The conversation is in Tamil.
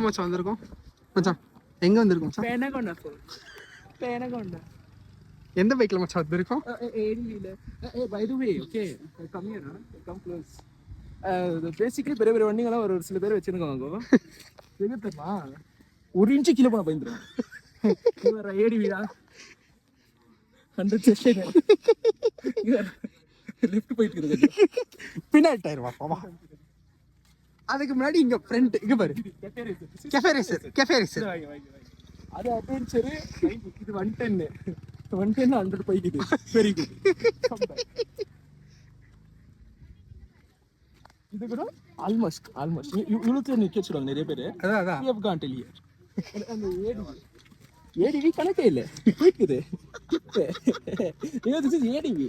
மச்சான் வந்திருக்கோம் மச்சான்? எங்க வந்திருக்கோம் மச்சான்? பேனகொண்டா. எந்த பைக்ல மச்சான் வந்திருக்கோம்? By the way okay come here come close. Basically பெரிய பெரிய வண்டிங்கெல்லாம் ஒரு சில பேர் வச்சிருக்காங்க. எங்க தெரியுமா, 1 இன்ச்சு கீழே போன பயந்துரும். ஏடிவிடா 100 செஷன் லிஃப்ட் போயிட்டு இருக்கு. பின்னாடி டயர் வா. அதுக்கு முன்னாடி இங்க ஃப்ரண்ட் இங்க பாரு, கெஃபே ரேசர். அது அட்வென்ச்சர். இது 110 100 போய்க்குது. Very good. இது கூட ஆல்மோஸ்ட் இவ்வளவு நிக்க வச்சிருவாங்க நிறைய பேரு. அதான் you have gone till here. அந்த ஏடிவி கணக்கே இல்ல போய்க்குது. this is ATV.